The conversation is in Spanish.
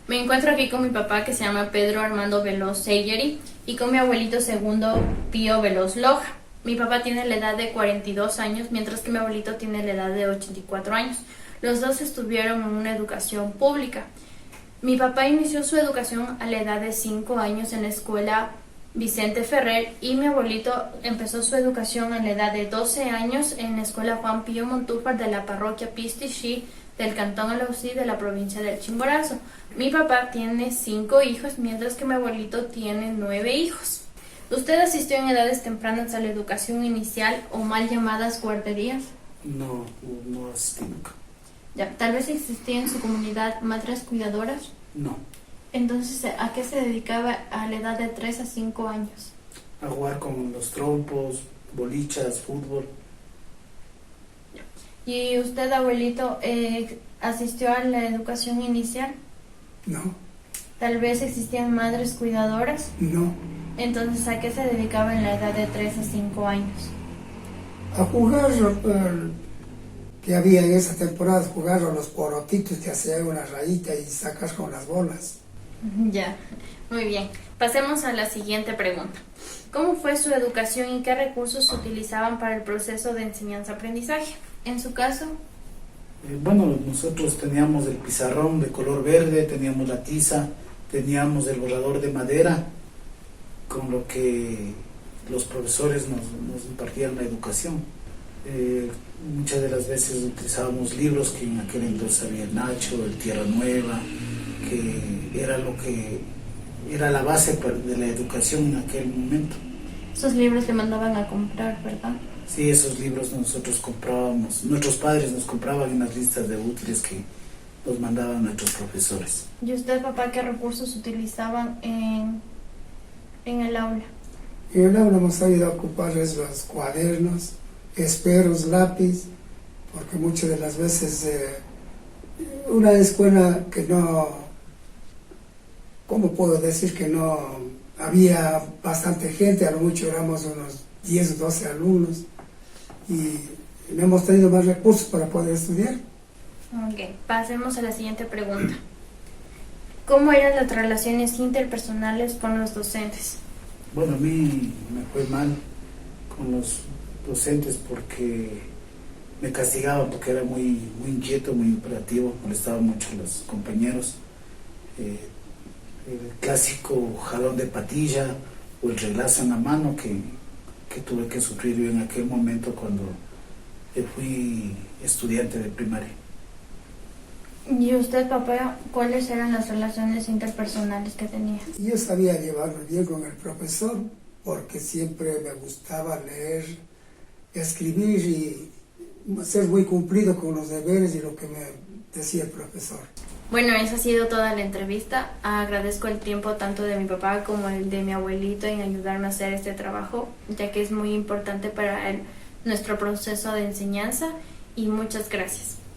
Me encuentro aquí con mi papá, que se llama Pedro Armando Veloz Seyeri, y con mi abuelito segundo, Pío Veloz Loja. Mi papá tiene la edad de 42 años, mientras que mi abuelito tiene la edad de 84 años. Los dos estuvieron en una educación pública. Mi papá inició su educación a la edad de 5 años en la escuela Vicente Ferrer, y mi abuelito empezó su educación a la edad de 12 años en la escuela Juan Pío Montúfar de la parroquia Pistichí del cantón Alausí de la provincia del Chimborazo. Mi papá tiene 5 hijos, mientras que mi abuelito tiene 9 hijos. ¿Usted asistió en edades tempranas a la educación inicial o mal llamadas guarderías? No, no asistí nunca. Ya, tal vez existía en su comunidad madres cuidadoras. No. Entonces, ¿a qué se dedicaba a la edad de 3 a 5 años? A jugar con los trompos, bolichas, fútbol. ¿Y usted, abuelito, asistió a la educación inicial? No, Tal vez existían madres cuidadoras. no. Entonces, ¿a qué se dedicaba en la edad de 3 a 5 años? A jugar, que había en esa temporada, jugar a los porotitos que hacían una rayita y sacar con las bolas. Ya, muy bien. Pasemos a la siguiente pregunta. ¿Cómo fue su educación y qué recursos se utilizaban para el proceso de enseñanza-aprendizaje? En su caso, Bueno, nosotros teníamos el pizarrón de color verde, teníamos la tiza, teníamos el borrador de madera, con lo que los profesores nos impartían la educación. Muchas de las veces utilizábamos libros que en aquel entonces había el Nacho, el Tierra Nueva, que era lo que era la base de la educación en aquel momento. esos libros le mandaban a comprar, ¿verdad? Sí, esos libros nosotros comprábamos, nuestros padres nos compraban en las listas de útiles que nos mandaban nuestros profesores. ¿Y usted, papá, qué recursos utilizaban en el aula? En el aula hemos sabido ocupar los cuadernos, esperos, lápiz, porque muchas de las veces una escuela que no, ¿cómo puedo decir que no? Había bastante gente, a lo mucho éramos unos 10 o 12 alumnos y no hemos tenido más recursos para poder estudiar. Ok, pasemos a la siguiente pregunta. ¿Cómo eran las relaciones interpersonales con los docentes? Bueno, a mí me fue mal con los docentes porque me castigaban porque era muy inquieto, muy imperativo, molestaba mucho a los compañeros. El clásico jalón de patilla o el reglazo en la mano que tuve que sufrir yo en aquel momento cuando fui estudiante de primaria. ¿Y usted, papá, cuáles eran las relaciones interpersonales que tenía? Yo sabía llevarme bien con el profesor porque siempre me gustaba leer, escribir y ser muy cumplido con los deberes y lo que me decía el profesor. Bueno, esa ha sido toda la entrevista. Agradezco el tiempo tanto de mi papá como el de mi abuelito en ayudarme a hacer este trabajo, ya que es muy importante para nuestro proceso de enseñanza, y muchas gracias.